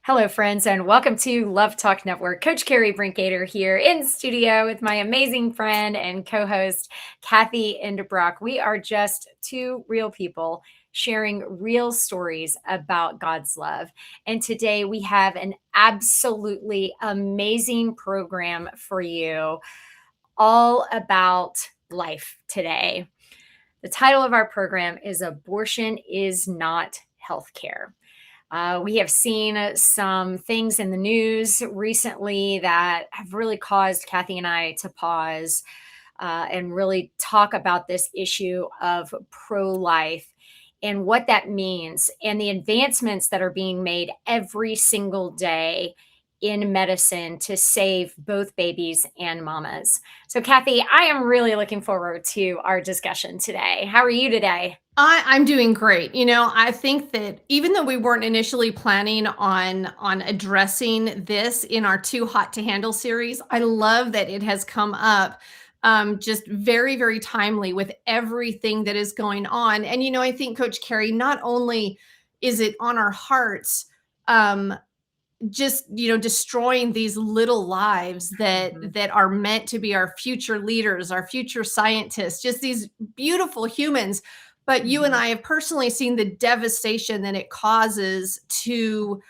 Hello, friends, and welcome to Love Talk Network. Coach Kerri Brinkater here in studio with my amazing friend and co-host, Cathy and Brock. We are just two real people sharing real stories about God's love. And today we have an absolutely amazing program for you, all about life today. The title of our program is Abortion is Not Healthcare. We have seen some things in the news recently that have really caused Cathy and I to pause and really talk about this issue of pro life and what that means and the advancements that are being made every single day in medicine to save both babies and mamas. So, Cathy, I am really looking forward to our discussion today. How are you today? I'm doing great. I think that even though we weren't initially planning on addressing this in our Too Hot to Handle series, I love that it has come up just very, very timely with everything that is going on. And I think Coach Kerri, not only is it on our hearts, um, just destroying these little lives that Mhm. that are meant to be our future leaders, our future scientists, just these beautiful humans. But you and Mhm. I have personally seen the devastation that it causes to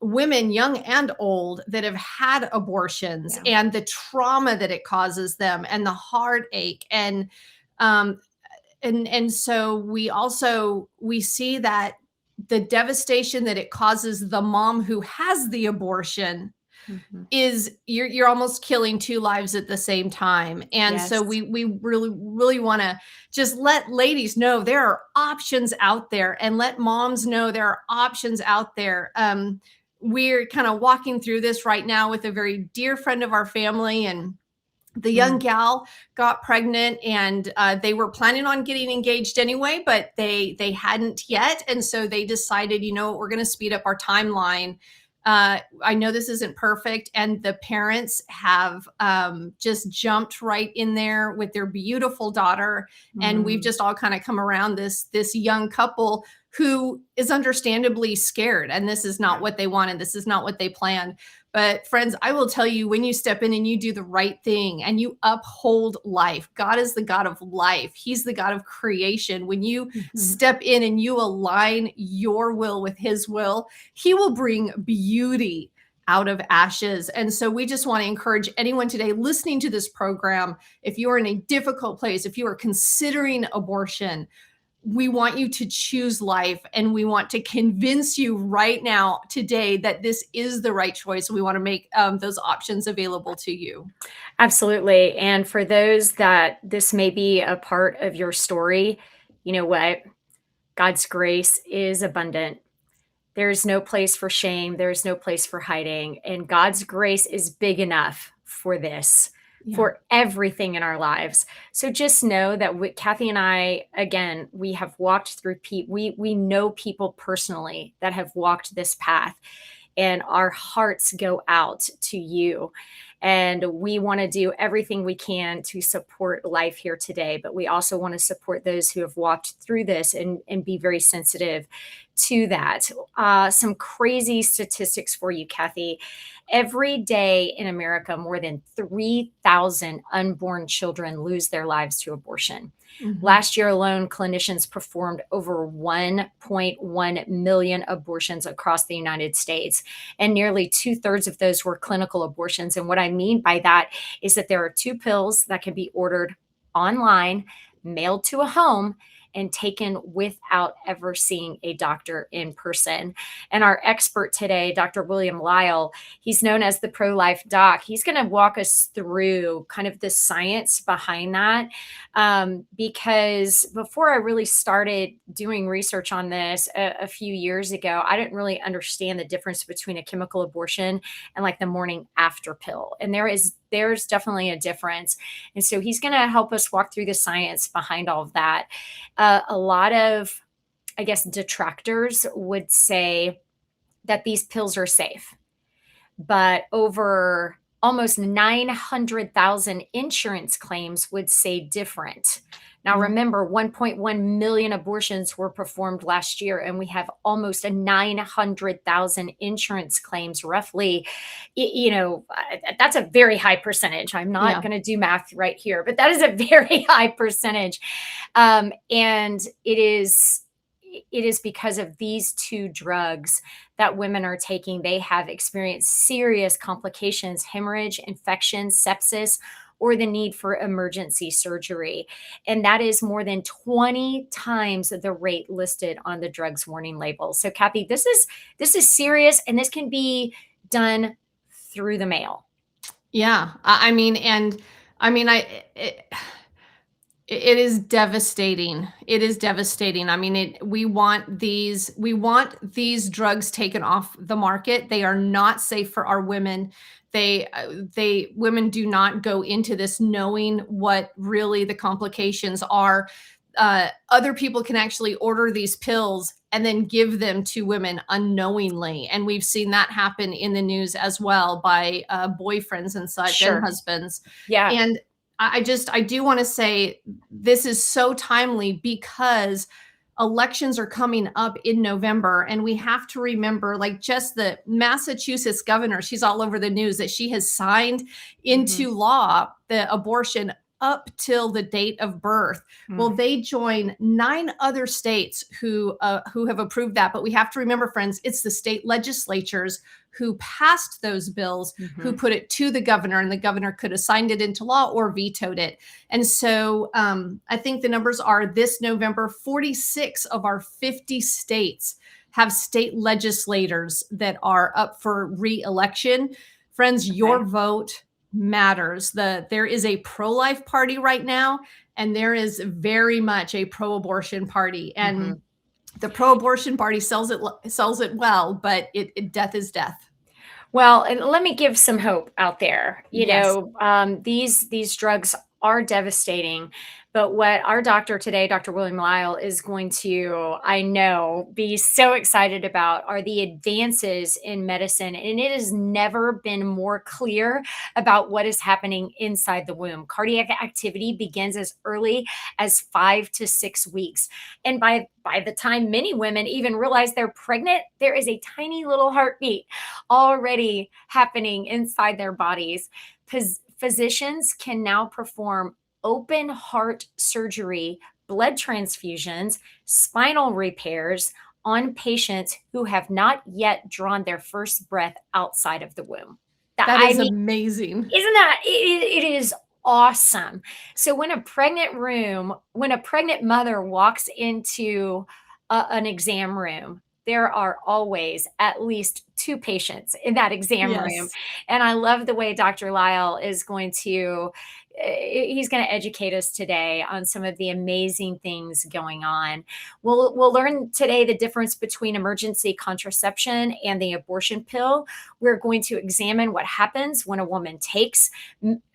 women, young and old, that have had abortions, Yeah. and the trauma that it causes them, and the heartache, um, and so we see that the devastation that it causes the mom who has the abortion Mhm. is you're almost killing two lives at the same time. And so Yes. we really want to just let ladies know there are options out there, and let moms know there are options out there. We're kind of walking through this right now with a very dear friend of our family, and the young Mm. gal got pregnant, and they were planning on getting engaged anyway, but they hadn't yet. And so they decided, we're going to speed up our timeline. I know this isn't perfect, and the parents have just jumped right in there with their beautiful daughter. And we've Mm. just all kind of come around this young couple who is understandably scared, and this is not Yeah. what they wanted, this is not what they planned. But friends, I will tell you, when you step in and you do the right thing and you uphold life, God is the God of life. He's the God of creation. When you Mhm. step in and you align your will with his will, he will bring beauty out of ashes. And so we just want to encourage anyone today listening to this program, if you are in a difficult place, if you are considering abortion, we want you to choose life, and we want to convince you right now today that this is the right choice. We want to make those options available to you. Absolutely. And for those that this may be a part of your story, you know what? God's grace is abundant. There's no place for shame. There's no place for hiding. And God's grace is big enough for this, Yeah. for everything in our lives. So just know that Cathy and I, again, we have walked through people. We know people personally that have walked this path, and our hearts go out to you. And we want to do everything we can to support life here today, but we also want to support those who have walked through this and be very sensitive to that. Some crazy statistics for you, Cathy. Every day in America, more than 3,000 unborn children lose their lives to abortion. Mhm. Last year alone, clinicians performed over 1.1 million abortions across the United States, and nearly two-thirds of those were clinical abortions. And what I mean by that is that there are two pills that can be ordered online, mailed to a home, and taken without ever seeing a doctor in person. And our expert today, Dr. William Lile, he's known as the pro life doc. He's going to walk us through kind of the science behind that. Because before I really started doing research on this a few years ago, I didn't really understand the difference between a chemical abortion and like the morning after pill. And there's definitely a difference. And so he's going to help us walk through the science behind all of that. A lot of, I guess, detractors would say that these pills are safe, but over almost 900,000 insurance claims would say different. Now, Mhm. remember, 1.1 million abortions were performed last year, and we have almost a 900,000 insurance claims, roughly. That's a very high percentage. I'm not Yeah. going to do math right here, but that is a very high percentage. And it is because of these two drugs that women are taking. They have experienced serious complications, hemorrhage, infection, sepsis, or the need for emergency surgery. And that is more than 20 times the rate listed on the drugs warning label. So Kathy, this is serious, and this can be done through the mail. Yeah. I mean, and I mean, it is devastating. It is devastating. I mean, we want these drugs taken off the market. They are not safe for our women. They women do not go into this knowing what really the complications are. Other people can actually order these pills and then give them to women unknowingly, and we've seen that happen in the news as well by boyfriends and such and Sure. husbands. Yeah. And I do want to say this is so timely because elections are coming up in November, and we have to remember, like, just the Massachusetts governor, she's all over the news that she has signed Mhm. into law the abortion up till the date of birth. Well, Mm. they join 9 other states who have approved that, but we have to remember, friends, it's the state legislatures who passed those bills who Mhm. put it to the governor, and the governor could have signed it into law or vetoed it. And so I think the numbers are this November, 46 of our 50 states have state legislators that are up for re-election. Friends, Okay. your vote matters. There is a pro-life party right now, and there is very much a pro-abortion party. And Mhm. the pro-abortion party sells it well, but death is death. Well, and let me give some hope out there. Yes. These drugs are devastating, but what our doctor today, Dr. William Lile, is going to, I know, be so excited about are the advances in medicine, and it has never been more clear about what is happening inside the womb. Cardiac activity begins as early as 5 to 6 weeks, and by the time many women even realize they're pregnant, there is a tiny little heartbeat already happening inside their bodies. Physicians can now perform open heart surgery, blood transfusions, spinal repairs on patients who have not yet drawn their first breath outside of the womb. That I is mean, amazing. isn't that it is awesome. So when a pregnant mother walks into an exam room, there are always at least 2 patients in that exam room, Yes. and I love the way Dr. Lyle is going to he's gonna educate us today on some of the amazing things going on. We'll learn today the difference between emergency contraception and the abortion pill. We're going to examine what happens when a woman takes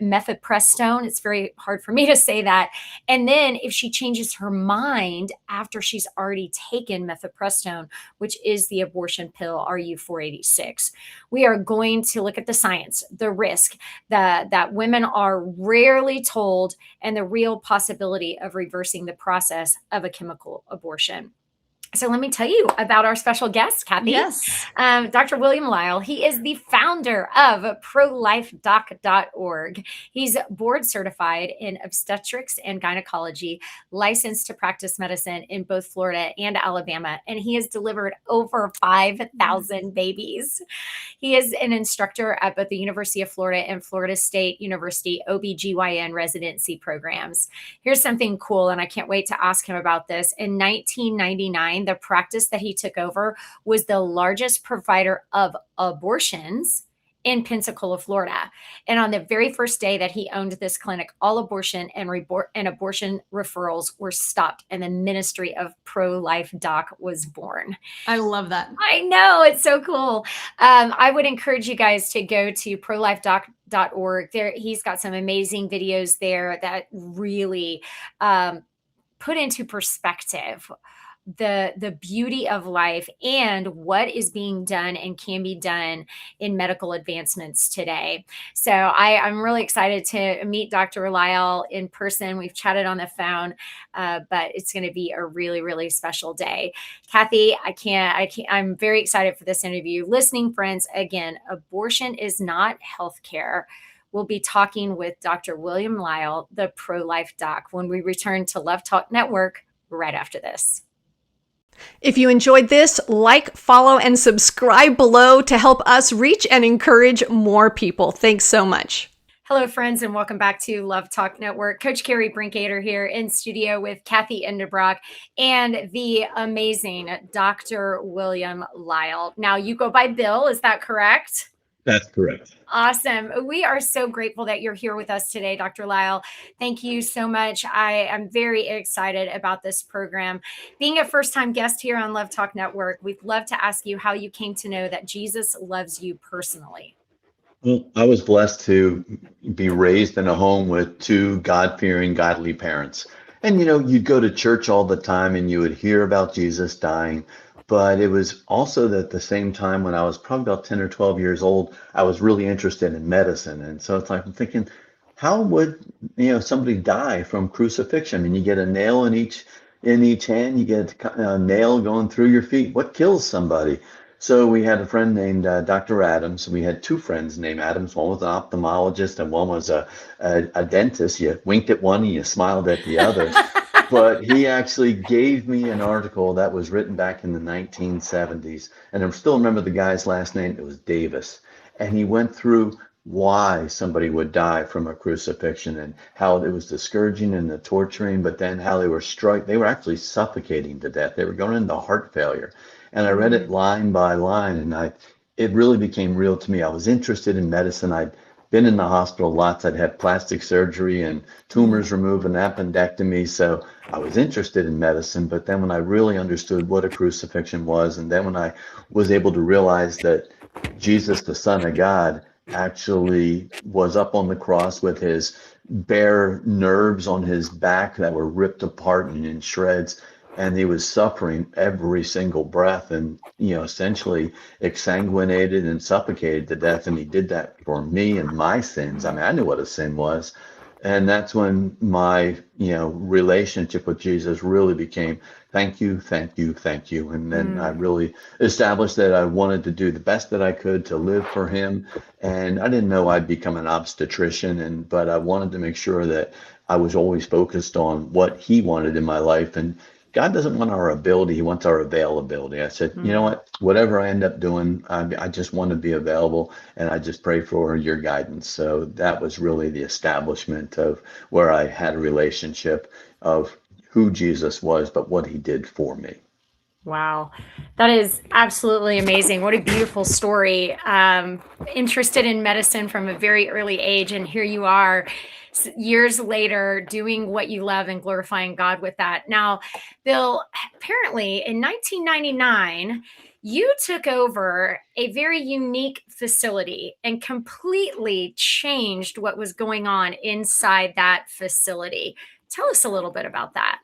mifepristone. It's very hard for me to say that. And then if she changes her mind after she's already taken mifepristone, which is the abortion pill RU486, we are going to look at the science, the risk that women are rarely told, and the real possibility of reversing the process of a chemical abortion. So let me tell you about our special guest, Kathy. Yes. Dr. William Lile. He is the founder of prolifedoc.org. He's board certified in obstetrics and gynecology, licensed to practice medicine in both Florida and Alabama, and he has delivered over Yes. 5,000 babies. He is an instructor at both the University of Florida and Florida State University OBGyn residency programs. Here's something cool, and I can't wait to ask him about this. In 1999, the practice that he took over was the largest provider of abortions in Pensacola, Florida. And on the very first day that he owned this clinic, all abortion and abortion referrals were stopped, and the ministry of pro-life doc was born. I love that. I know, it's so cool. I would encourage you guys to go to prolifedoc.org. There, he's got some amazing videos there that really put into perspective the beauty of life and what is being done and can be done in medical advancements today. So I'm really excited to meet Dr. Lile in person. We've chatted on the phone, but it's going to be a really, really special day. Cathy, I'm very excited for this interview. Listening friends, again, abortion is not healthcare. We'll be talking with Dr. William Lile, the pro-life doc, when we return to Love Talk Network right after this. If you enjoyed this, like, follow, and subscribe below to help us reach and encourage more people. Thanks so much. Hello, friends, and welcome back to Love Talk Network. Coach Kerri Brinkater here in studio with Cathy Endebrock and the amazing Dr. William Lile. Now, you go by Bill, is that correct? That's correct. Awesome. We are so grateful that you're here with us today, Dr. Lile. Thank you so much. I am very excited about this program. Being a first-time guest here on Love Talk Network, we'd love to ask you how you came to know that Jesus loves you personally. Well, I was blessed to be raised in a home with two God-fearing, godly parents. And, you'd go to church all the time and you would hear about Jesus dying. But it was also that at the same time when I was probably about 10 or 12 years old, I was really interested in medicine. And so it's like I'm thinking, how would somebody die from crucifixion? I mean, you get a nail in each hand, you get a nail going through your feet. What kills somebody? So we had a friend named Dr. Adams. We had two friends named Adams. One was an ophthalmologist and one was a dentist. You winked at one and you smiled at the other. But he actually gave me an article that was written back in the 1970s. And I still remember the guy's last name. It was Davis. And he went through why somebody would die from a crucifixion and how it was the scourging and the torturing, but then how they were actually suffocating to death. They were going into heart failure. And I read it line by line, and it really became real to me. I was interested in medicine. I'd been in the hospital lots. I'd had plastic surgery and tumors removed and appendectomy. So I was interested in medicine. But then when I really understood what a crucifixion was, and then when I was able to realize that Jesus, the Son of God, actually was up on the cross with his bare nerves on his back that were ripped apart and in shreds, and he was suffering every single breath and, essentially exsanguinated and suffocated to death. And he did that for me and my sins. I mean, I knew what a sin was. And that's when my, relationship with Jesus really became, thank you, thank you, thank you. And then I really established that I wanted to do the best that I could to live for him. And I didn't know I'd become an obstetrician, but I wanted to make sure that I was always focused on what he wanted in my life. And God doesn't want our ability, he wants our availability. I said, you know what, whatever I end up doing, I just want to be available, and I just pray for your guidance. So that was really the establishment of where I had a relationship of who Jesus was, but what he did for me. Wow. That is absolutely amazing. What a beautiful story. Interested in medicine from a very early age, and here you are years later doing what you love and glorifying God with that. Now, Bill, apparently in 1999, you took over a very unique facility and completely changed what was going on inside that facility. Tell us a little bit about that.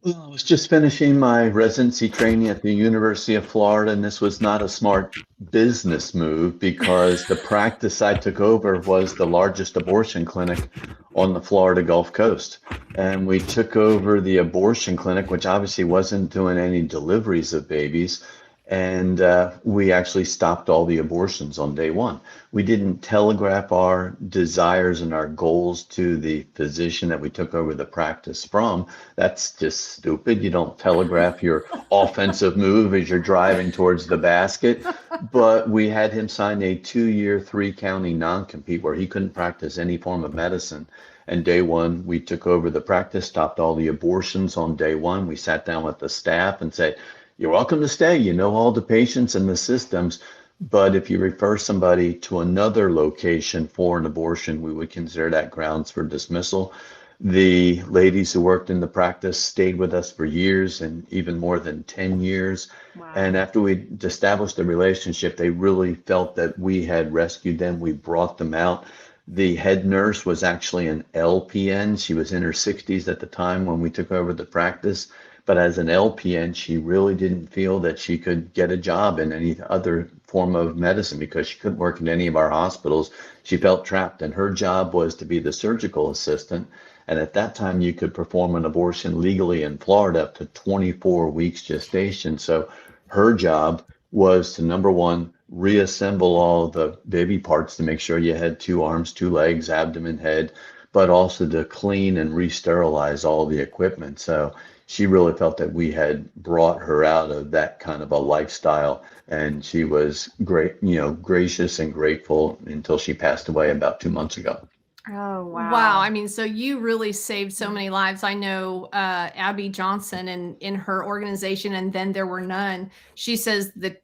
Well, I was just finishing my residency training at the University of Florida, and this was not a smart business move because the practice I took over was the largest abortion clinic on the Florida Gulf Coast. And we took over the abortion clinic, which obviously wasn't doing any deliveries of babies. And we actually stopped all the abortions on day one. We didn't telegraph our desires and our goals to the physician that we took over the practice from. That's just stupid. You don't telegraph your offensive move as you're driving towards the basket. But we had him sign a 2-year, 3-county non-compete where he couldn't practice any form of medicine. And day one, we took over the practice, stopped all the abortions on day one. We sat down with the staff and said, you're welcome to stay. You know all the patients and the systems. But if you refer somebody to another location for an abortion, we would consider that grounds for dismissal. The ladies who worked in the practice stayed with us for years and even more than 10 years. Wow. And after we established a relationship, they really felt that we had rescued them. We brought them out. The head nurse was actually an LPN. She was in her 60s at the time when we took over the practice. But as an LPN, she really didn't feel that she could get a job in any other form of medicine because she couldn't work in any of our hospitals. She felt trapped, and her job was to be the surgical assistant. And at that time, you could perform an abortion legally in Florida up to 24 weeks gestation. So her job was to, number one, reassemble all the baby parts to make sure you had 2 arms, 2 legs, abdomen, head, but also to clean and re-sterilize all the equipment. So she really felt that we had brought her out of that kind of a lifestyle, and she was great, gracious and grateful until she passed away about 2 months ago. Oh, Wow. wow. I mean, so you really saved so many lives. I know Abby Johnson and in her organization, and then there were none. She says that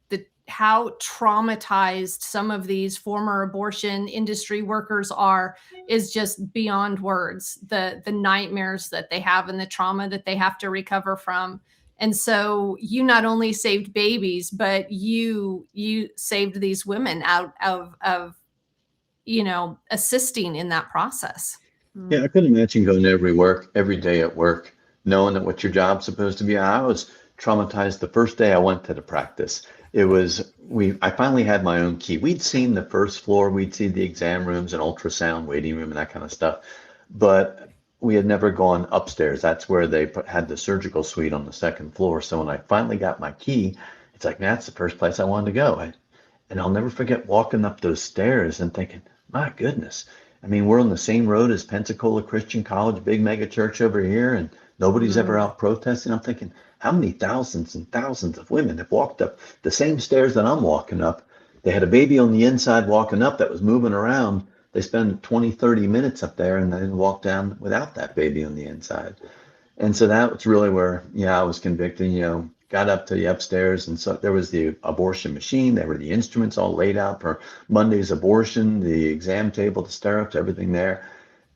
how traumatized some of these former abortion industry workers are is just beyond words. The nightmares that they have and the trauma that they have to recover from. And so you not only saved babies, but you saved these women out of assisting in that process. Yeah, I couldn't imagine going every day at work, knowing that what your job's supposed to be. I was traumatized the first day I went to the practice. I finally had my own key. We'd seen the first floor, we'd seen the exam rooms and ultrasound waiting room and that kind of stuff, but we had never gone upstairs. That's where they had the surgical suite on the second floor. So when I finally got my key, it's like, man, that's the first place I wanted to go. And I'll never forget walking up those stairs and thinking, my goodness. I mean, we're on the same road as Pensacola Christian College, big mega church over here, and nobody's ever out protesting. I'm thinking, how many thousands and thousands of women have walked up the same stairs that I'm walking up? They had a baby on the inside walking up that was moving around. They spend 20, 30 minutes up there and then walk down without that baby on the inside. And so that was really where, I was convicted, got up to the upstairs. And so there was the abortion machine. There were the instruments all laid out for Monday's abortion, the exam table, the stirrups, everything there.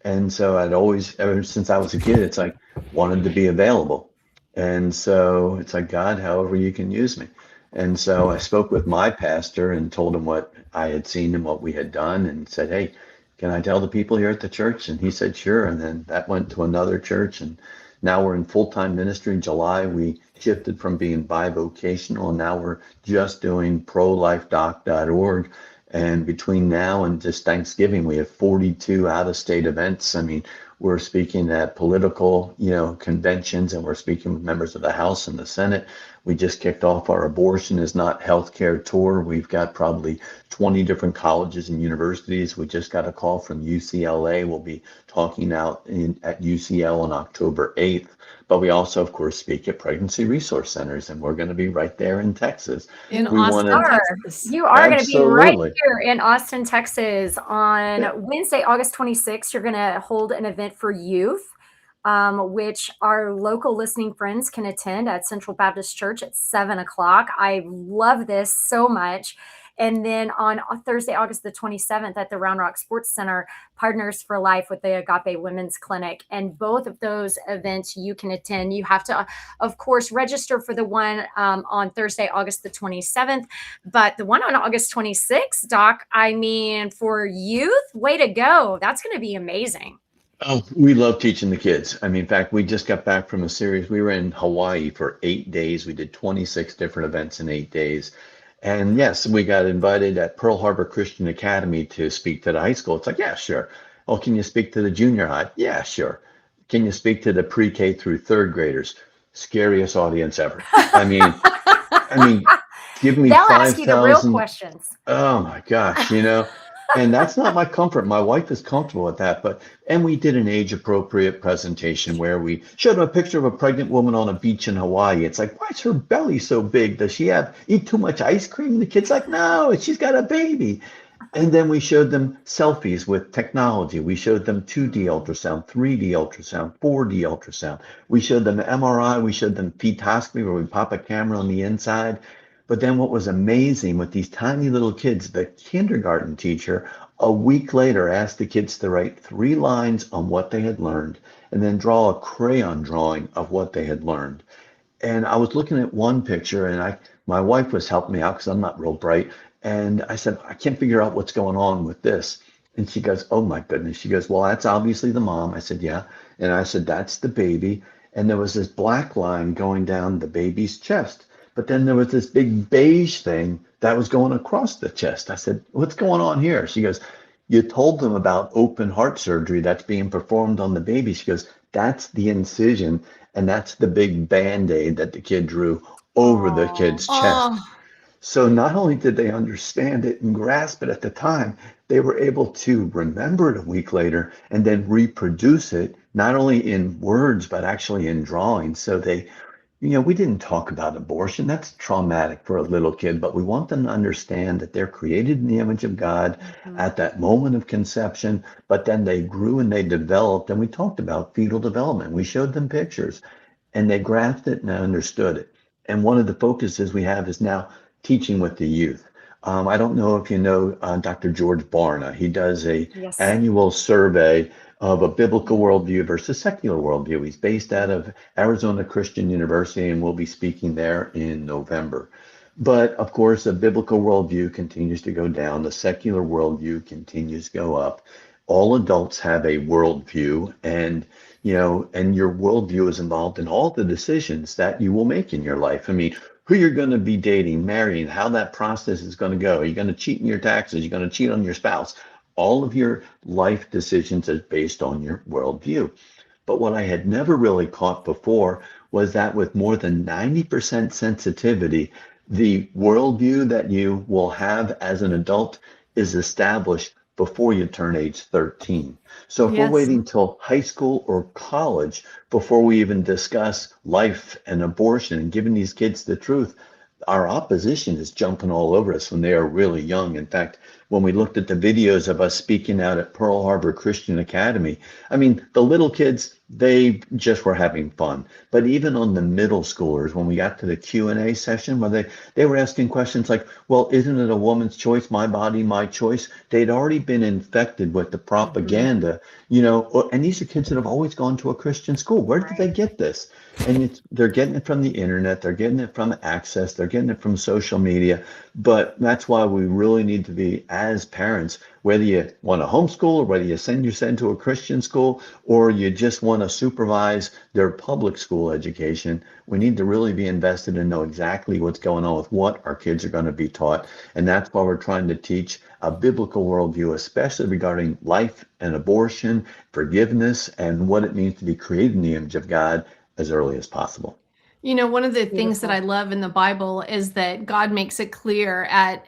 And so I'd always, ever since I was a kid, it's like wanted to be available. And so it's like, God, however you can use me. And so I spoke with my pastor and told him what I had seen and what we had done and said, hey, can I tell the people here at the church? And he said, sure. And then that went to another church. And now we're in full-time ministry. In July, we shifted from being bivocational, and now we're just doing prolifedoc.org. And between now and just Thanksgiving, we have 42 out-of-state events. I mean, we're speaking at political, conventions, and we're speaking with members of the House and the Senate. We just kicked off our Abortion is Not Healthcare tour. We've got probably 20 different colleges and universities. We just got a call from UCLA. We'll be talking out at UCL on October 8th. But we also, of course, speak at pregnancy resource centers, and we're going to be right there in Texas. In Austin, Texas. You are going to be right Absolutely. here in Austin, Texas on Wednesday, August 26th. You're going to hold an event for youth, which our local listening friends can attend at Central Baptist Church at 7 o'clock. I love this so much. And then on Thursday, August the 27th at the Round Rock Sports Center, Partners for Life with the Agape Women's Clinic. And both of those events you can attend. You have to, of course, register for the one on Thursday, August the 27th. But the one on August 26th, Doc, I mean, for youth, way to go. That's going to be amazing. Oh, we love teaching the kids. I mean, in fact, we just got back from a series. We were in Hawaii for 8 days. We did 26 different events in 8 days. And yes, we got invited at Pearl Harbor Christian Academy to speak to the high school. It's like, yeah, sure. Oh, can you speak to the junior high? Yeah, sure. Can you speak to the pre-K through third graders? Scariest audience ever. I mean, give me They'll 5,000. ask you the real questions. Oh my gosh, and that's not my comfort. My wife is comfortable with that, and we did an age appropriate presentation where we showed them a picture of a pregnant woman on a beach in Hawaii. It's like, why is her belly so big? Does she eat too much ice cream? The kid's like, no, she's got a baby. And then we showed them selfies with technology. We showed them 2D ultrasound, 3D ultrasound, 4D ultrasound. We showed them MRI. We showed them fetoscopy where we pop a camera on the inside. But then what was amazing with these tiny little kids, the kindergarten teacher, a week later asked the kids to write 3 lines on what they had learned and then draw a crayon drawing of what they had learned. And I was looking at one picture, and my wife was helping me out because I'm not real bright. And I said, I can't figure out what's going on with this. And she goes, oh my goodness. She goes, well, that's obviously the mom. I said, yeah. And I said, that's the baby. And there was this black line going down the baby's chest. But then there was this big beige thing that was going across the chest. I said, what's going on here? She goes, you told them about open heart surgery that's being performed on the baby. She goes, that's the incision. And that's the big Band-Aid that the kid drew over the Oh, kid's chest. Oh, So not only did they understand it and grasp it at the time, they were able to remember it a week later and then reproduce it, not only in words, but actually in drawings. So they, we didn't talk about abortion. That's traumatic for a little kid, but we want them to understand that they're created in the image of God mhm. at that moment of conception, but then they grew and they developed. And we talked about fetal development. We showed them pictures and they grasped it and understood it. And one of the focuses we have is now teaching with the youth. I don't know if you know Dr. George Barna. He does a Yes. annual survey of a biblical worldview versus secular worldview. He's based out of Arizona Christian University and will be speaking there in November. But of course, the biblical worldview continues to go down. The secular worldview continues to go up. All adults have a worldview, and your worldview is involved in all the decisions that you will make in your life. I mean, who you're going to be dating, marrying, how that process is going to go. Are you going to cheat in your taxes? You're going to cheat on your spouse. All of your life decisions is based on your worldview. But what I had never really caught before was that with more than 90% sensitivity, the worldview that you will have as an adult is established before you turn age 13. So if we're yes. waiting till high school or college before we even discuss life and abortion and giving these kids the truth, our opposition is jumping all over us when they are really young. In fact, when we looked at the videos of us speaking out at Pearl Harbor Christian Academy, I mean, the little kids, they just were having fun. But even on the middle schoolers, when we got to the Q&A session, where they were asking questions like, well, isn't it a woman's choice, my body, my choice? They'd already been infected with the Mhm. propaganda, and these are kids that have always gone to a Christian school. Where did they Right. get this? And they're getting it from the internet, they're getting it from access, they're getting it from social media. But that's why we really need to be, as parents, whether you want to homeschool or whether you send your son to a Christian school or you just want to supervise their public school education, we need to really be invested and know exactly what's going on with what our kids are going to be taught. And that's why we're trying to teach a biblical worldview, especially regarding life and abortion, forgiveness, and what it means to be created in the image of God as early as possible. One of the things that I Beautiful. love in the Bible is that God makes it clear at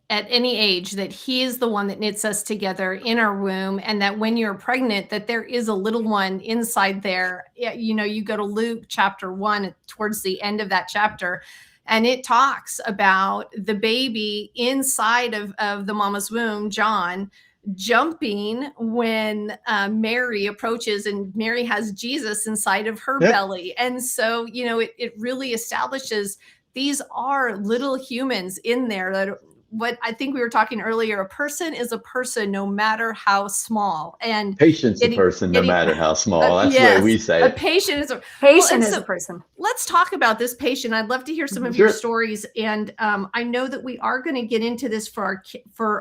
any age that he is the one that knits us together in our womb, and that when you're pregnant, that there is a little one inside there. Yeah, you go to Luke chapter 1 towards the end of that chapter, and it talks about the baby inside of the mama's womb, John, jumping when Mary approaches, and Mary has Jesus inside of her Yep. belly. And so, it really establishes these are little humans in there that what I think we were talking earlier, a person is a person no matter how small. And Patience a getting, person, no getting, matter how small. That's the way yes, we say a it. patient is a, well, Patient and is a so person. let's talk about this patient. I'd love to hear some of your Sure. stories, and I know that we are going to get into this for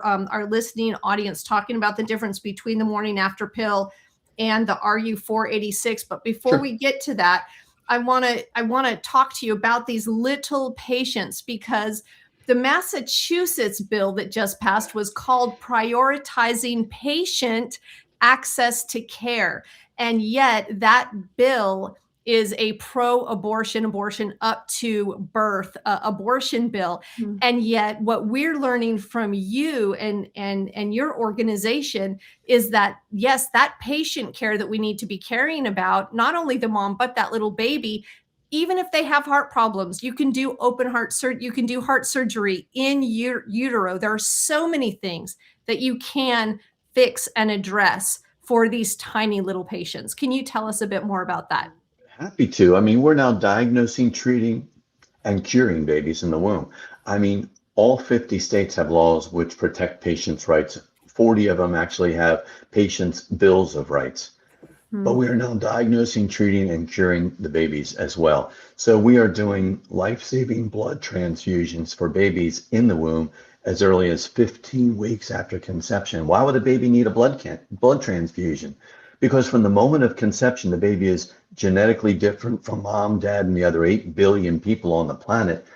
our listening audience, talking about the difference between the morning after pill and the RU486. But before Sure. we get to that, I want to talk to you about these little patients, because the Massachusetts bill that just passed was called Prioritizing Patient Access to Care, and yet that bill is a pro-abortion, abortion up to birth abortion bill. Mm. And yet what we're learning from you and your organization is that, yes, that patient care that we need to be caring about, not only the mom but that little baby. Even if they have heart problems, you can do open heart surgery, you can do heart surgery in utero. There are so many things that you can fix and address for these tiny little patients. Can you tell us a bit more about that? Happy to. I mean, we're now diagnosing, treating, and curing babies in the womb. I mean, all 50 states have laws which protect patients' rights. 40 of them actually have patients' bills of rights. But Mm. we are now diagnosing, treating, and curing the babies as well. So we are doing life-saving blood transfusions for babies in the womb as early as 15 weeks after conception. Why would a baby need a blood transfusion? Because from the moment of conception, the baby is genetically different from mom, dad, and the other 8 billion people on the planet.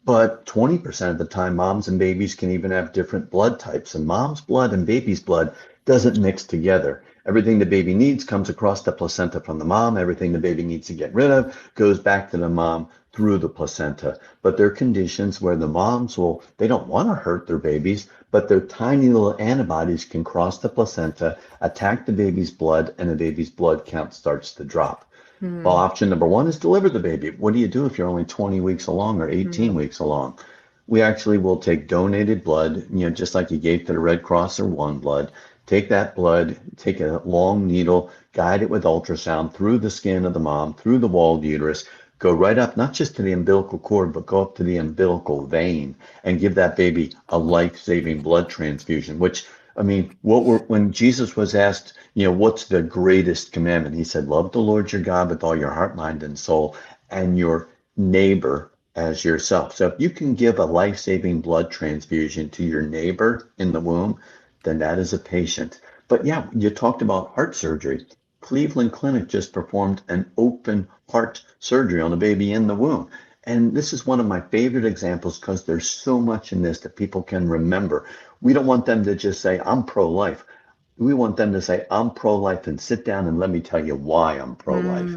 But 20% of the time, moms and babies can even have different blood types, and mom's blood and baby's blood doesn't mix together. Everything the baby needs comes across the placenta from the mom. Everything the baby needs to get rid of goes back to the mom through the placenta. But there are conditions where the moms they don't want to hurt their babies, but their tiny little antibodies can cross the placenta, attack the baby's blood, and the baby's blood count starts to drop. Well, option number one is deliver the baby. What do you do if you're only 20 weeks along or 18 weeks along? We actually will take donated blood, just like you gave to the Red Cross or One Blood. Take that blood, take a long needle, guide it with ultrasound through the skin of the mom, through the walled uterus, go right up, not just to the umbilical cord, but go up to the umbilical vein and give that baby a life-saving blood transfusion, which, I mean, when Jesus was asked, what's the greatest commandment? He said, love the Lord your God with all your heart, mind, and soul, and your neighbor as yourself. So if you can give a life-saving blood transfusion to your neighbor in the womb, then that is a patient. But yeah, you talked about heart surgery. Cleveland Clinic just performed an open heart surgery on a baby in the womb. And this is one of my favorite examples because there's so much in this that people can remember. We don't want them to just say, I'm pro-life. We want them to say, I'm pro-life, and sit down and let me tell you why I'm pro-life.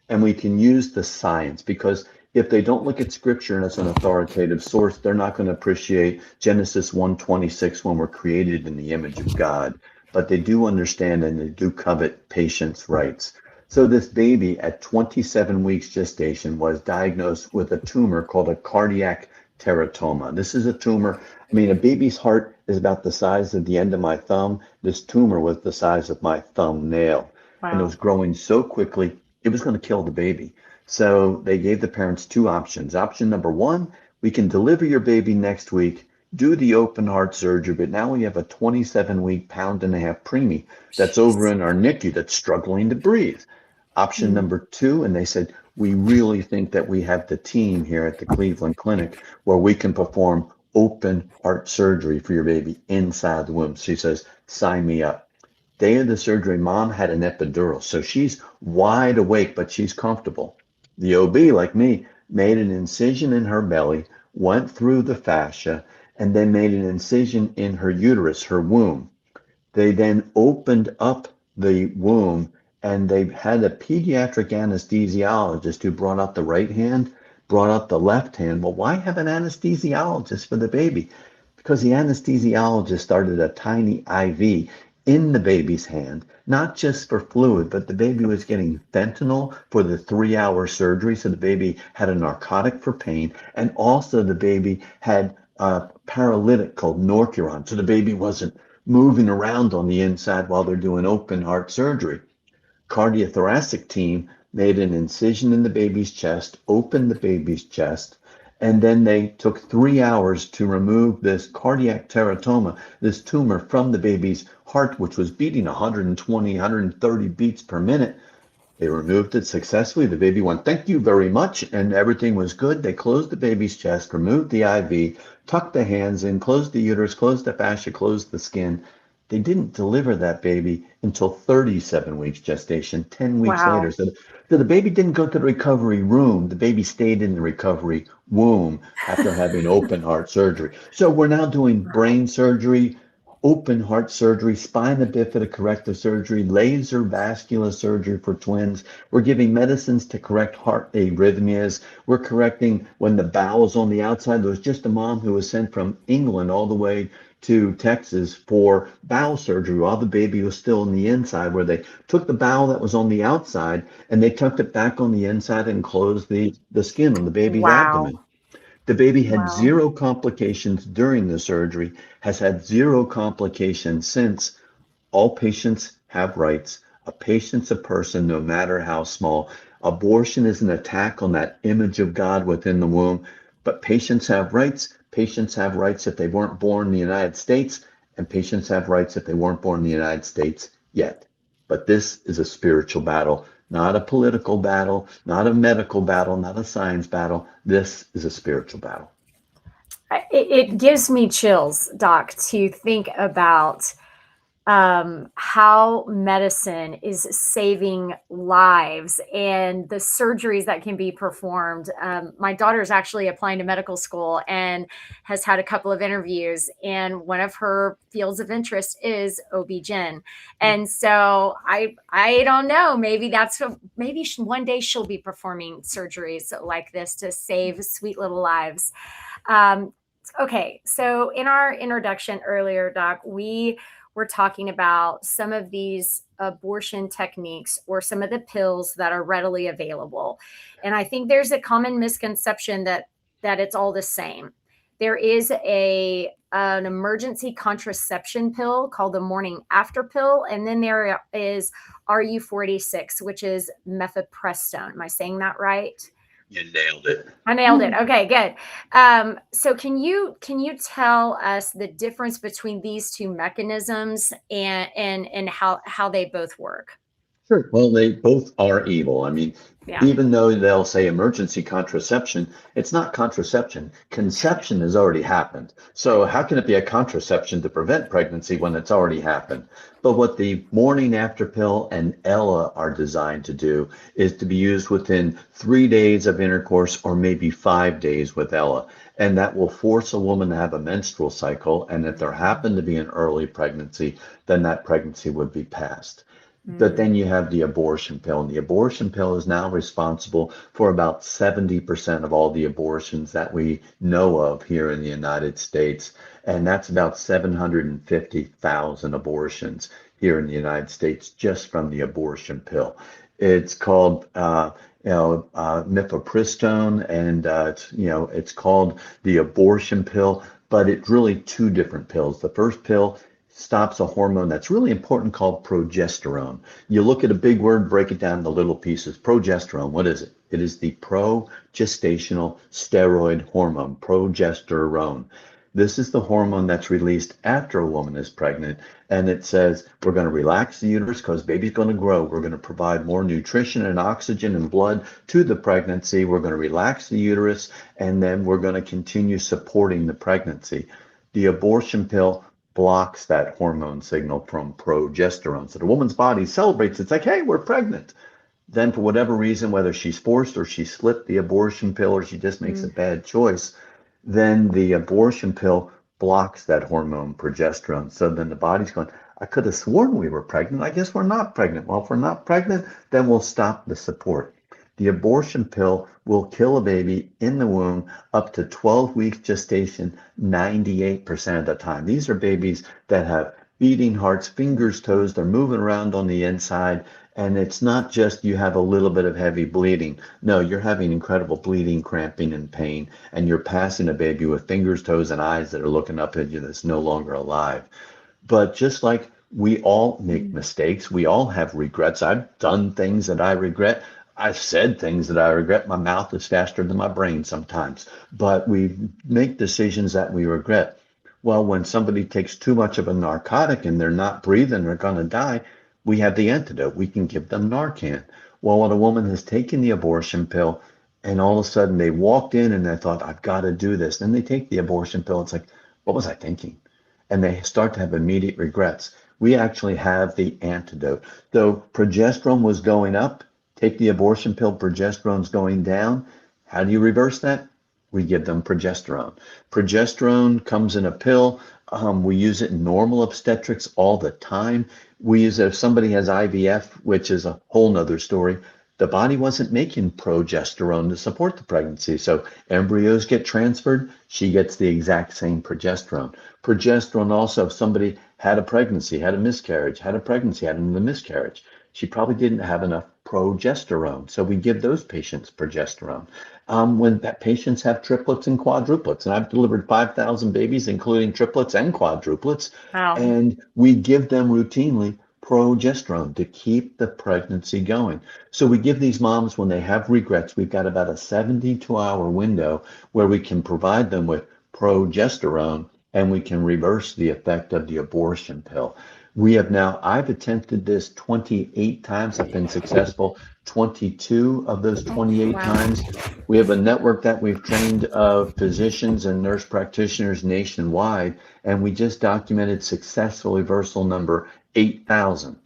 And we can use the science, because if they don't look at scripture as an authoritative source, they're not going to appreciate Genesis 1:26 when we're created in the image of God. But they do understand and they do covet patients' rights. So this baby at 27 weeks gestation was diagnosed with a tumor called a cardiac teratoma. This is a tumor. I mean, a baby's heart is about the size of the end of my thumb. This tumor was the size of my thumbnail. Wow. And it was growing so quickly, it was going to kill the baby. So they gave the parents 2 options. Option number 1, we can deliver your baby next week, do the open heart surgery, but now we have a 27-week pound-and-a-half preemie that's over in our NICU that's struggling to breathe. Option number 2, and they said, we really think that we have the team here at the Cleveland Clinic where we can perform open heart surgery for your baby inside the womb. She says, sign me up. Day of the surgery, mom had an epidural, so she's wide awake, but she's comfortable. The OB, like me, made an incision in her belly, went through the fascia, and then made an incision in her uterus, her womb. They then opened up the womb, and they had a pediatric anesthesiologist who brought out the right hand, brought out the left hand. Well, why have an anesthesiologist for the baby? Because the anesthesiologist started a tiny IV in the baby's hand, not just for fluid, but the baby was getting fentanyl for the 3-hour surgery. So the baby had a narcotic for pain, and also the baby had a paralytic called Norcuron. So the baby wasn't moving around on the inside while they're doing open heart surgery. Cardiothoracic team made an incision in the baby's chest, opened the baby's chest, and then they took 3 hours to remove this cardiac teratoma, this tumor, from the baby's heart, which was beating 120, 130 beats per minute. They removed it successfully. The baby went, thank you very much, and everything was good. They closed the baby's chest, removed the IV, tucked the hands in, closed the uterus, closed the fascia, closed the skin. They didn't deliver that baby until 37 weeks gestation, 10 weeks Wow. later. So the baby didn't go to the recovery room. The baby stayed in the recovery womb after having open heart surgery. So we're now doing brain surgery, open heart surgery, spina bifida corrective surgery, laser vascular surgery for twins. We're giving medicines to correct heart arrhythmias. We're correcting when the bowel's on the outside. There was just a mom who was sent from England all the way to Texas for bowel surgery while the baby was still on the inside, where they took the bowel that was on the outside and they tucked it back on the inside and closed the skin on the baby's abdomen. The baby had 0 complications during the surgery, has had 0 complications since. All patients have rights. A patient's a person, no matter how small. Abortion is an attack on that image of God within the womb, but patients have rights. Patients have rights if they weren't born in the United States, and patients have rights if they weren't born in the United States yet. But this is a spiritual battle, not a political battle, not a medical battle, not a science battle. This is a spiritual battle. It gives me chills, Doc, to think about how medicine is saving lives and the surgeries that can be performed. My daughter is actually applying to medical school and has had a couple of interviews, and one of her fields of interest is OB-GYN. And so I don't know, maybe one day she'll be performing surgeries like this to save sweet little lives. Um, okay, so in our introduction earlier, Doc, we're talking about some of these abortion techniques or some of the pills that are readily available. And I think there's a common misconception that it's all the same. There is an emergency contraception pill called the morning after pill, and then there is RU46, which is mifepristone. Am I saying that right? You nailed it. I nailed it. Okay, good. So can you tell us the difference between these two mechanisms and how they both work? Sure. Well, they both are evil. I mean, Yeah. even though they'll say emergency contraception, it's not contraception. Conception has already happened. So how can it be a contraception to prevent pregnancy when it's already happened? But what the morning after pill and Ella are designed to do is to be used within 3 days of intercourse or maybe 5 days with Ella. And that will force a woman to have a menstrual cycle. And if there happened to be an early pregnancy, then that pregnancy would be passed. But then you have the abortion pill, and the abortion pill is now responsible for about 70% of all the abortions that we know of here in the United States. And that's about 750,000 abortions here in the United States just from the abortion pill. It's called, mifepristone, and it's called the abortion pill, but it's really two different pills. The first pill stops a hormone that's really important called progesterone. You look at a big word, break it down into little pieces. Progesterone, what is it? It is the progestational steroid hormone, progesterone. This is the hormone that's released after a woman is pregnant, and it says we're going to relax the uterus because baby's going to grow. We're going to provide more nutrition and oxygen and blood to the pregnancy. We're going to relax the uterus, and then we're going to continue supporting the pregnancy. The abortion pill blocks that hormone signal from progesterone. So the woman's body celebrates. It's like, hey, we're pregnant. Then for whatever reason, whether she's forced or she slipped the abortion pill or she just makes a bad choice, then the abortion pill blocks that hormone progesterone. So then the body's going, I could have sworn we were pregnant. I guess we're not pregnant. Well, if we're not pregnant, then we'll stop the support. The abortion pill will kill a baby in the womb up to 12 weeks gestation 98% of the time. These are babies that have beating hearts, fingers, toes, they're moving around on the inside. And it's not just you have a little bit of heavy bleeding. No, you're having incredible bleeding, cramping, and pain. And you're passing a baby with fingers, toes, and eyes that are looking up at you that's no longer alive. But just like we all make mistakes, we all have regrets. I've done things that I regret. I've said things that I regret. My mouth is faster than my brain sometimes, but we make decisions that we regret. Well, when somebody takes too much of a narcotic and they're not breathing, they're going to die, we have the antidote. We can give them Narcan. Well, when a woman has taken the abortion pill and all of a sudden they walked in and they thought, I've got to do this. Then they take the abortion pill. It's like, what was I thinking? And they start to have immediate regrets. We actually have the antidote. Though progesterone was going up, take the abortion pill, progesterone's going down. How do you reverse that? We give them progesterone. Progesterone comes in a pill. We use it in normal obstetrics all the time. We use it if somebody has IVF, which is a whole nother story. The body wasn't making progesterone to support the pregnancy. So embryos get transferred. She gets the exact same progesterone. Progesterone also, if somebody had a pregnancy, had a miscarriage, had a pregnancy, had a miscarriage, she probably didn't have enough progesterone. So we give those patients progesterone. When that patients have triplets and quadruplets, and I've delivered 5,000 babies, including triplets and quadruplets, Wow. and we give them routinely progesterone to keep the pregnancy going. So we give these moms when they have regrets, we've got about a 72-hour window where we can provide them with progesterone and we can reverse the effect of the abortion pill. I've attempted this 28 times. I've been successful 22 of those 28 Wow. times. We have a network that we've trained of physicians and nurse practitioners nationwide, and we just documented successful reversal number 8,000.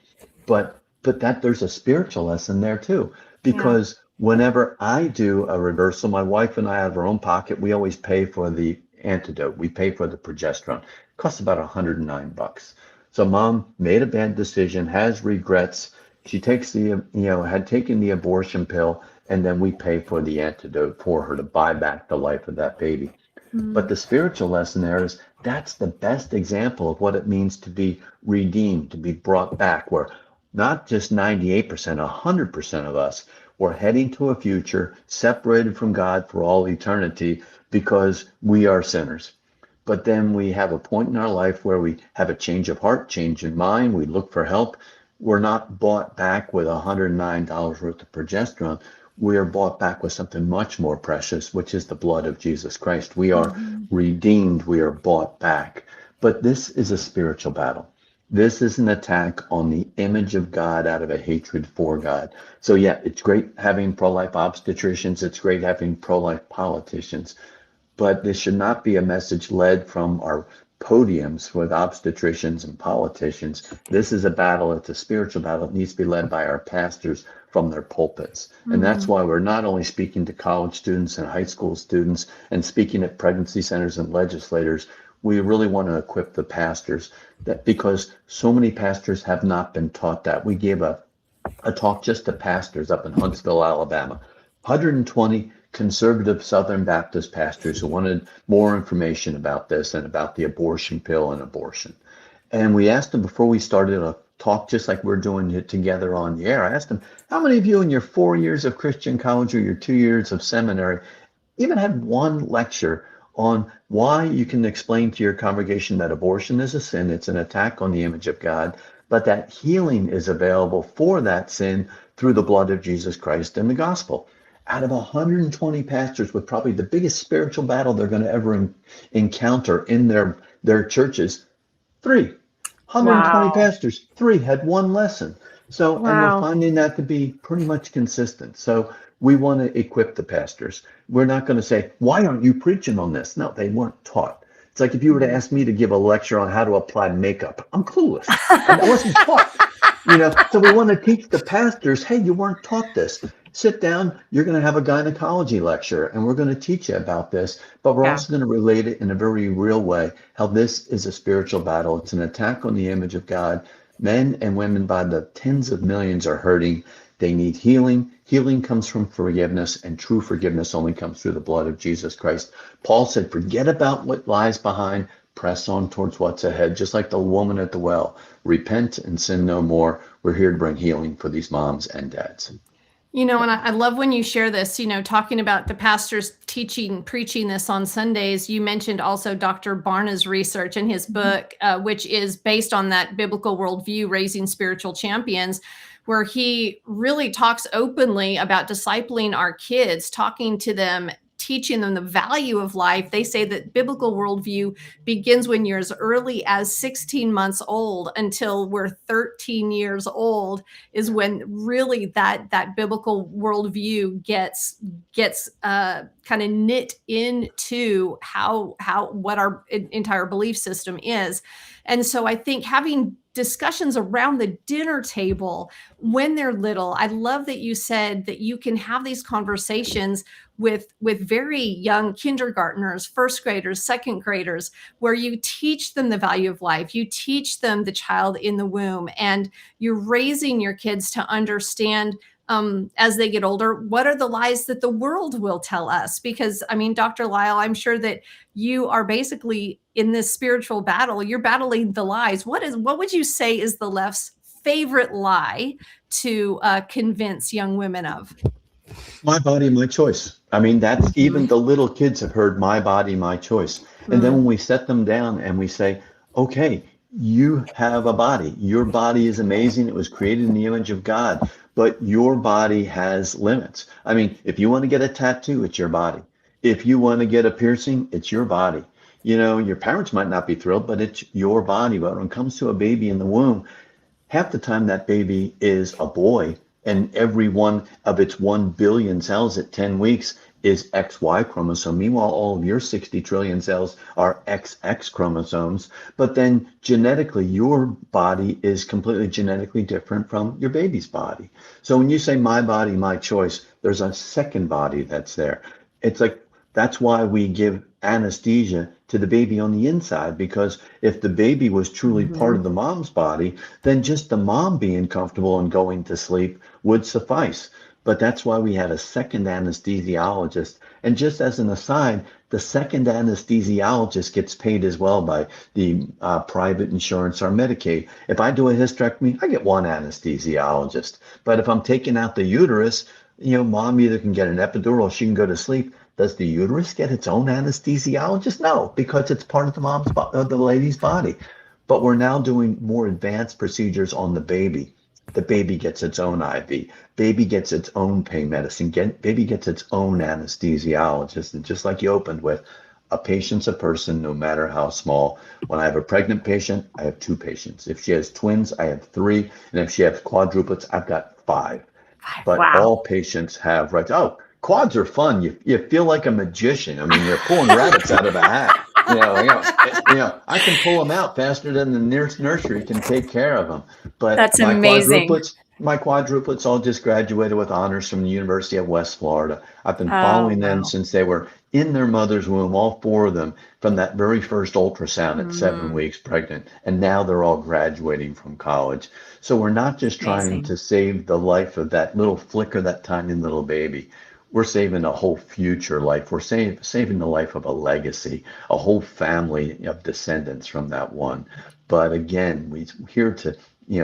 But that there's a spiritual lesson there too, because whenever I do a reversal, my wife and I, out of our own pocket, we always pay for the antidote. We pay for the progesterone. It costs about $109. So mom made a bad decision, has regrets. She takes had taken the abortion pill, and then we pay for the antidote for her to buy back the life of that baby. But the spiritual lesson there is that's the best example of what it means to be redeemed, to be brought back, where not just 98%, 100% of us were heading to a future separated from God for all eternity because we are sinners. But then we have a point in our life where we have a change of heart, change in mind, we look for help. We're not bought back with $109 worth of progesterone. We are bought back with something much more precious, which is the blood of Jesus Christ. We are redeemed, we are bought back. But this is a spiritual battle. This is an attack on the image of God out of a hatred for God. So yeah, it's great having pro-life obstetricians. It's great having pro-life politicians. But this should not be a message led from our podiums with obstetricians and politicians. This is a battle. It's a spiritual battle. It needs to be led by our pastors from their pulpits. And that's why we're not only speaking to college students and high school students and speaking at pregnancy centers and legislators. We really want to equip the pastors, that because so many pastors have not been taught that. We gave a talk just to pastors up in Huntsville, Alabama. 120 conservative Southern Baptist pastors who wanted more information about this and about the abortion pill and abortion. And we asked them before we started a talk, just like we're doing it together on the air. I asked them, how many of you in your 4 years of Christian college or your 2 years of seminary even had one lecture on why you can explain to your congregation that abortion is a sin, it's an attack on the image of God, but that healing is available for that sin through the blood of Jesus Christ and the gospel. Out of 120 pastors with probably the biggest spiritual battle they're going to ever encounter in their churches, 120 pastors, 3 had one lesson. So, and we're finding that to be pretty much consistent. So we want to equip the pastors. We're not going to say, why aren't you preaching on this? No, they weren't taught. It's like if you were to ask me to give a lecture on how to apply makeup, I'm clueless. I wasn't taught. So we want to teach the pastors, hey, you weren't taught this. Sit down, you're going to have a gynecology lecture, and we're going to teach you about this, but we're also going to relate it in a very real way, how this is a spiritual battle. It's an attack on the image of God. Men and women by the tens of millions are hurting. They need healing. Healing comes from forgiveness, and true forgiveness only comes through the blood of Jesus Christ. Paul said, forget about what lies behind, press on towards what's ahead, just like the woman at the well. Repent and sin no more. We're here to bring healing for these moms and dads. And I love when you share this, talking about the pastors preaching this on Sundays. You mentioned also Dr. Barna's research in his book, which is based on that biblical worldview, Raising Spiritual Champions, where he really talks openly about discipling our kids, talking to them, teaching them the value of life. They say that biblical worldview begins when you're as early as 16 months old until we're 13 years old is when really that biblical worldview gets kind of knit into what our entire belief system is. And so I think having discussions around the dinner table when they're little, I love that you said that you can have these conversations with very young kindergartners, first graders, second graders, where you teach them the value of life. You teach them the child in the womb, and you're raising your kids to understand as they get older, what are the lies that the world will tell us? Because, Dr. Lile, I'm sure that you are basically in this spiritual battle. You're battling the lies. What would you say is the left's favorite lie to convince young women of? My body, my choice. That's even the little kids have heard my body, my choice. And then when we set them down and we say, okay, you have a body. Your body is amazing. It was created in the image of God, but your body has limits. If you want to get a tattoo, it's your body. If you want to get a piercing, it's your body. Your parents might not be thrilled, but it's your body. But when it comes to a baby in the womb, half the time that baby is a boy, and every one of its 1 billion cells at 10 weeks is XY chromosome. Meanwhile, all of your 60 trillion cells are XX chromosomes. But then genetically, your body is completely genetically different from your baby's body. So when you say my body, my choice, there's a second body that's there. It's like that's why we give anesthesia to the baby on the inside, because if the baby was truly part of the mom's body, then just the mom being comfortable and going to sleep would suffice. But that's why we had a second anesthesiologist. And just as an aside, the second anesthesiologist gets paid as well by the private insurance or Medicaid. If I do a hysterectomy, I get one anesthesiologist. But if I'm taking out the uterus, mom either can get an epidural or she can go to sleep. Does the uterus get its own anesthesiologist? No, because it's part of the lady's body. But we're now doing more advanced procedures on the baby. The baby gets its own IV. Baby gets its own pain medicine. Baby gets its own anesthesiologist. And just like you opened with, a patient's a person, no matter how small. When I have a pregnant patient, I have 2 patients. If she has twins, I have 3. And if she has quadruplets, I've got 5. But Wow. all patients have rights. Oh, quads are fun. You feel like a magician. I mean, you're pulling rabbits out of a hat. I can pull them out faster than the nearest nursery can take care of them. But That's amazing. my quadruplets all just graduated with honors from the University of West Florida. I've been Oh, following them wow. since they were in their mother's womb, all 4 of them, from that very first ultrasound at 7 weeks pregnant. And now they're all graduating from college. So we're not just trying Amazing. to save the life of that little flicker, that tiny little baby. We're saving a whole future life. We're saving the life of a legacy, a whole family of descendants from that one. But again, we're here to,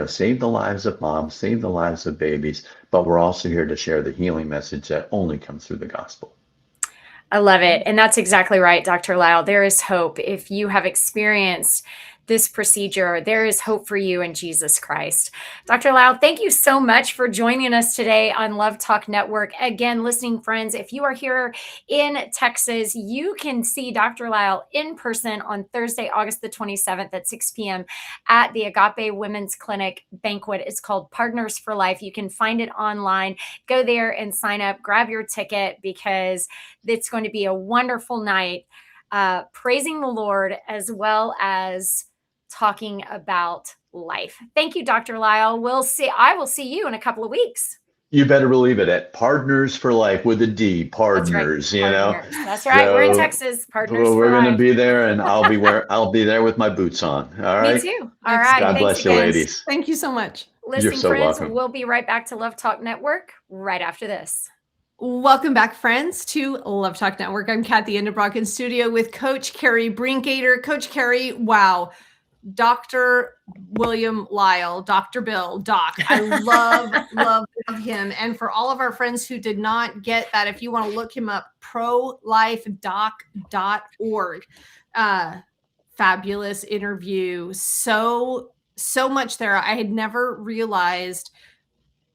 save the lives of moms, save the lives of babies, but we're also here to share the healing message that only comes through the gospel. I love it. And that's exactly right, Dr. Lile. There is hope. If you have experienced this procedure, there is hope for you in Jesus Christ. Dr. Lile, thank you so much for joining us today on Love Talk Network. Again, listening friends, if you are here in Texas, you can see Dr. Lile in person on Thursday, August the 27th at 6 p.m. at the Agape Women's Clinic banquet. It's called Partners for Life. You can find it online. Go there and sign up, grab your ticket, because it's going to be a wonderful night, praising the Lord as well as talking about life. Thank you, Dr. Lile. I will see you in a couple of weeks. You better believe it, at Partners for Life with a D, Partners, That's right. Partners. That's right. We're in Texas. Partners for we're going to Life. be there, and I'll be there with my boots on. All Me right. too. All Excellent. right. God Thanks bless you, again. ladies. Thank you so much. You're Listening so friends, welcome. we'll be right back to Love Talk Network right after this. Welcome back, friends, to Love Talk Network. I'm Cathy Endebrock in studio with Coach Kerri Brinkater. Coach Kerri, wow. Dr. William Lile, Dr. Bill, Doc. I love him. And for all of our friends who did not get that, if you want to look him up, prolifedoc.org. Fabulous interview. So much there. I had never realized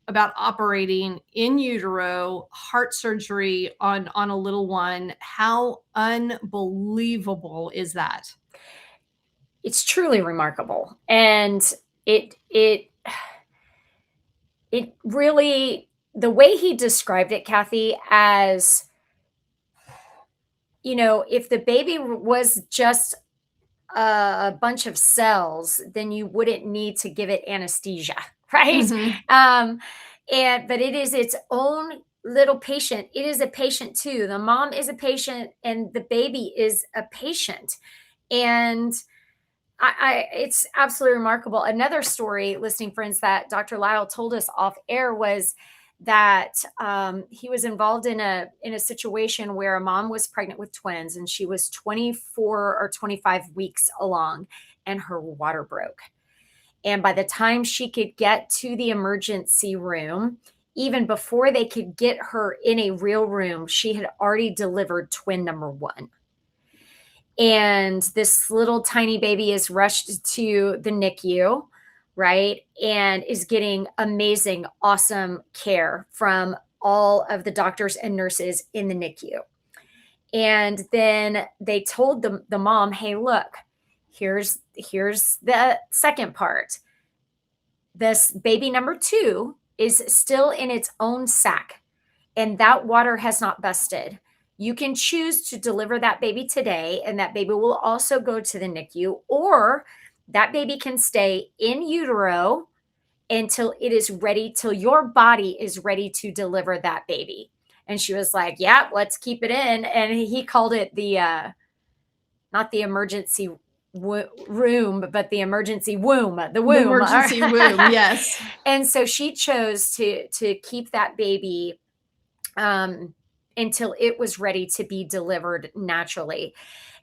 about operating in utero, heart surgery on a little one. How unbelievable is that? It's truly remarkable. And it really, the way he described it, Cathy, as, if the baby was just a bunch of cells, then you wouldn't need to give it anesthesia, right? But it is its own little patient. It is a patient too. The mom is a patient and the baby is a patient. And it's absolutely remarkable. Another story, listening friends, that Dr. Lile told us off air was that he was involved in a situation where a mom was pregnant with twins, and she was 24 or 25 weeks along, and her water broke. And by the time she could get to the emergency room, even before they could get her in a real room, she had already delivered twin number 1. And this little tiny baby is rushed to the NICU, right? And is getting amazing, awesome care from all of the doctors and nurses in the NICU. And then they told the mom, hey, look, here's the second part. This baby number 2 is still in its own sac, and that water has not busted. You can choose to deliver that baby today, and that baby will also go to the NICU, or that baby can stay in utero until it is ready, till your body is ready to deliver that baby. And she was like, yeah, let's keep it in. And he called it the, not the emergency room, but the emergency womb, the womb. The emergency womb, yes. And so she chose to keep that baby until it was ready to be delivered naturally.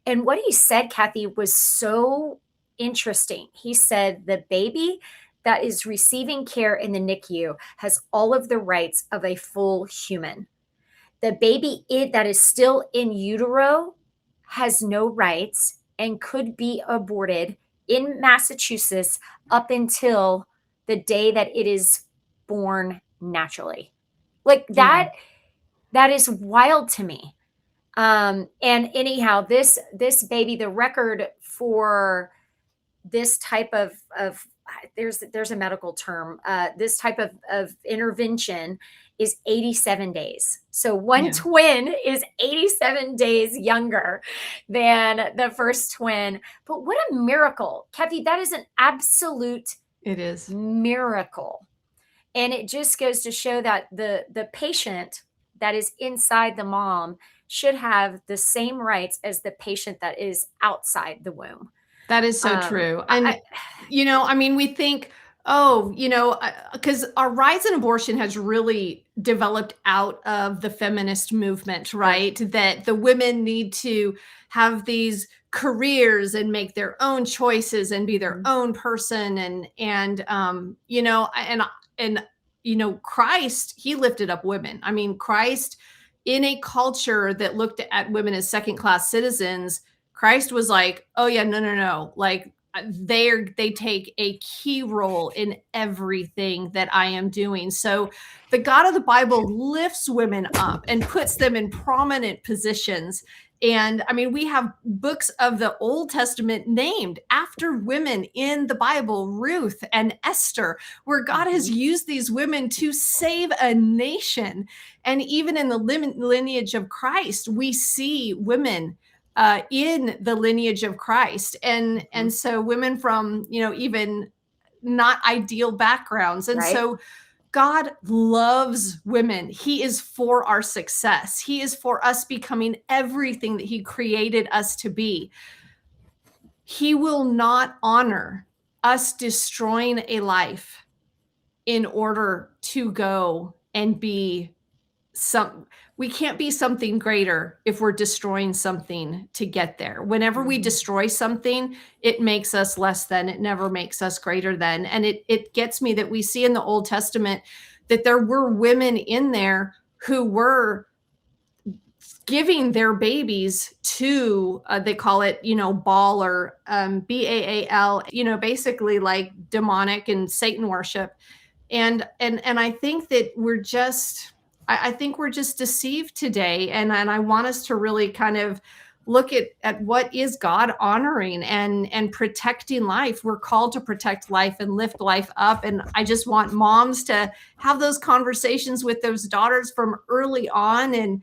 And what he said, Cathy, was so interesting. He said the baby that is receiving care in the NICU has all of the rights of a full human. The baby that is still in utero has no rights and could be aborted in Massachusetts up until the day that it is born naturally. Like that, that is wild to me. And anyhow, this baby, the record for this type of there's a medical term, this type of intervention is 87 days. So one twin is 87 days younger than the first twin. But what a miracle, Cathy! That is an absolute miracle. And it just goes to show that the patient that is inside the mom should have the same rights as the patient that is outside the womb. That is so true. And, I mean, we think, because our rise in abortion has really developed out of the feminist movement, right? That the women need to have these careers and make their own choices and be their own person. And Christ, he lifted up women. I mean, Christ, in a culture that looked at women as second-class citizens, Christ was like, oh yeah, no. Like they take a key role in everything that I am doing. So the God of the Bible lifts women up and puts them in prominent positions. And I mean, we have books of the Old Testament named after women in the Bible, Ruth and Esther, where God has used these women to save a nation. And even in the lineage of Christ, we see women in the lineage of Christ. And so women from, even not ideal backgrounds. And so God loves women. He is for our success. He is for us becoming everything that he created us to be. He will not honor us destroying a life in order to go and be we can't be something greater if we're destroying something to get there. Whenever we destroy something, it makes us less than, it never makes us greater than. And it gets me that we see in the Old Testament that there were women in there who were giving their babies to, they call it, Baal or Baal, basically like demonic and Satan worship. And I think that I think we're just deceived today. And I want us to really kind of look at what is God honoring and protecting life. We're called to protect life and lift life up. And I just want moms to have those conversations with those daughters from early on,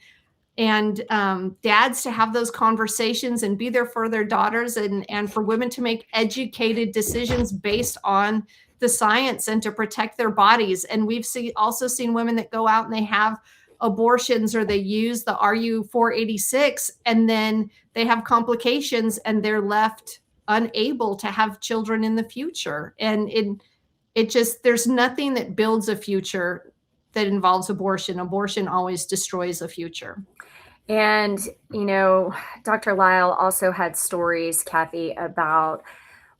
and dads to have those conversations and be there for their daughters, and for women to make educated decisions based on the science and to protect their bodies. And we've also seen women that go out and they have abortions, or they use the RU486, and then they have complications and they're left unable to have children in the future. And it just, there's nothing that builds a future that involves abortion. Abortion always destroys a future. And, Dr. Lile also had stories, Cathy, about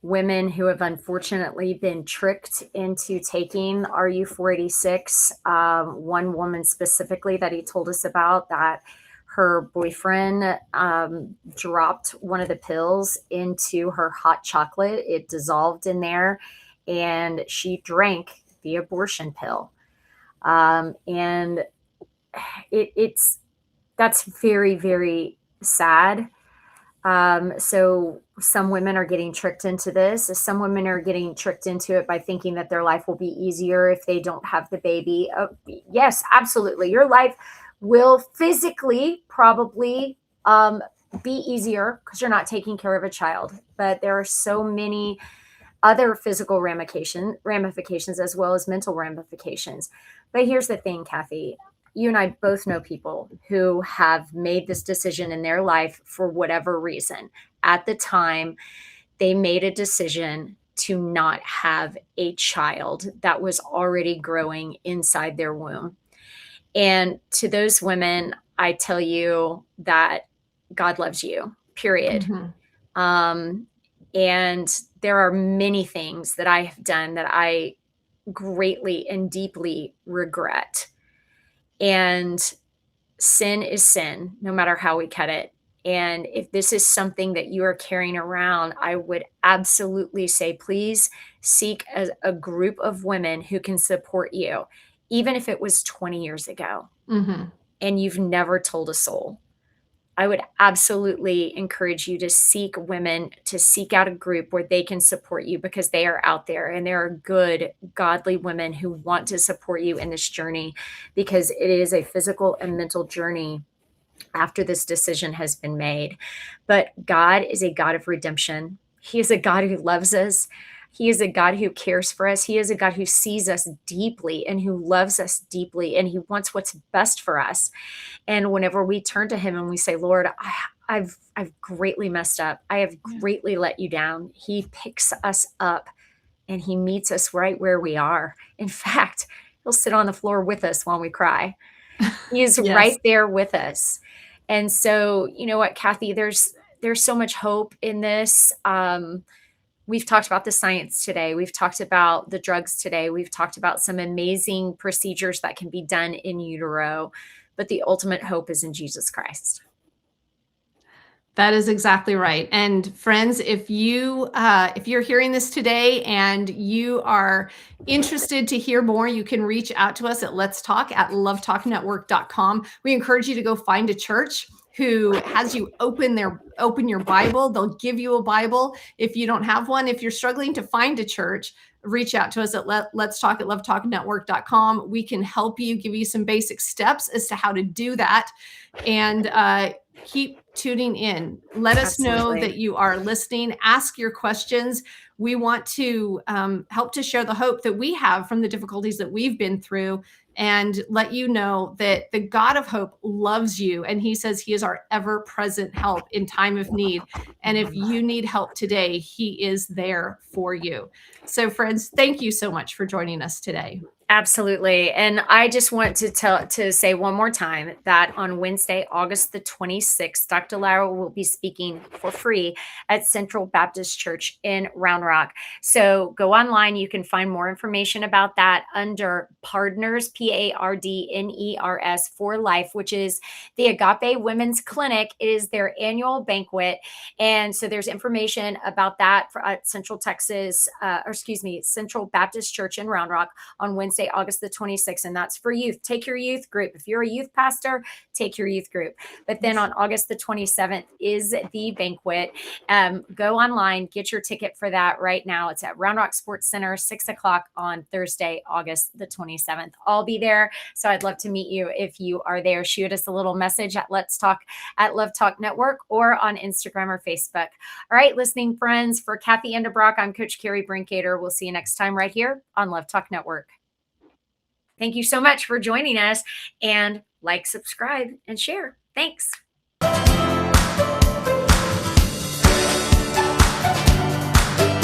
women who have unfortunately been tricked into taking RU486. One woman specifically that he told us about, that her boyfriend dropped one of the pills into her hot chocolate. It dissolved in there, and she drank the abortion pill. And that's very, very sad. So some women are getting tricked into this. Some women are getting tricked into it by thinking that their life will be easier if they don't have the baby. Yes, absolutely. Your life will physically probably be easier because you're not taking care of a child. But there are so many other physical ramifications as well as mental ramifications. But here's the thing, Cathy. You and I both know people who have made this decision in their life for whatever reason. At the time, they made a decision to not have a child that was already growing inside their womb. And to those women, I tell you that God loves you, period. Mhm. Um, and there are many things that I have done that I greatly and deeply regret. And sin is sin, no matter how we cut it. And if this is something that you are carrying around, I would absolutely say, please seek a group of women who can support you, even if it was 20 years ago Mhm. and you've never told a soul. I would absolutely encourage you to seek women, to seek out a group where they can support you because they are out there and there are good, godly women who want to support you in this journey because it is a physical and mental journey after this decision has been made. But God is a God of redemption. He is a God who loves us. He is a God who cares for us. He is a God who sees us deeply and who loves us deeply, and He wants what's best for us. And whenever we turn to Him and we say, Lord, I've greatly messed up. I have Yeah. greatly let you down. He picks us up and He meets us right where we are. In fact, He'll sit on the floor with us while we cry. He is Yes. right there with us. And so, you know what, Cathy, there's so much hope in this. We've talked about the science today. We've talked about the drugs today. We've talked about some amazing procedures that can be done in utero, but the ultimate hope is in Jesus Christ. That is exactly right. And friends, if you're hearing this today and you are interested to hear more, you can reach out to us at Let's Talk at lovetalknetwork.com. We encourage you to go find a church who has you open your Bible. They'll give you a Bible if you don't have one. If you're struggling to find a church, reach out to us at Let's Talk at lovetalknetwork.com. We can help you, give you some basic steps as to how to do that. And keep tuning in. Let us know Absolutely. that you are listening. Ask your questions. We want to help to share the hope that we have from the difficulties that we've been through and let you know that the God of hope loves you. And He says He is our ever present help in time of need. And if you need help today, He is there for you. So, friends, thank you so much for joining us today. Absolutely. And I just want to say one more time that on Wednesday, August the 26th, Dr. Lile will be speaking for free at Central Baptist Church in Round Rock. So go online. You can find more information about that under Partners, Pardners for Life, which is the Agape Women's Clinic. It is their annual banquet. And so there's information about that at Central Baptist Church in Round Rock on Wednesday, August the 26th, and that's for youth. Take your youth group. If you're a youth pastor, take your youth group. But then on August the 27th is the banquet. Go online, get your ticket for that right now. It's at Round Rock Sports Center, 6:00 on Thursday, August the 27th. I'll be there, so I'd love to meet you if you are there. Shoot us a little message at Let's Talk at Love Talk Network or on Instagram or Facebook. All right, listening friends, for Cathy and Brock, I'm Coach Kerri Brinkater. We'll see you next time right here on Love Talk Network. Thank you so much for joining us, and like, subscribe, and share. Thanks.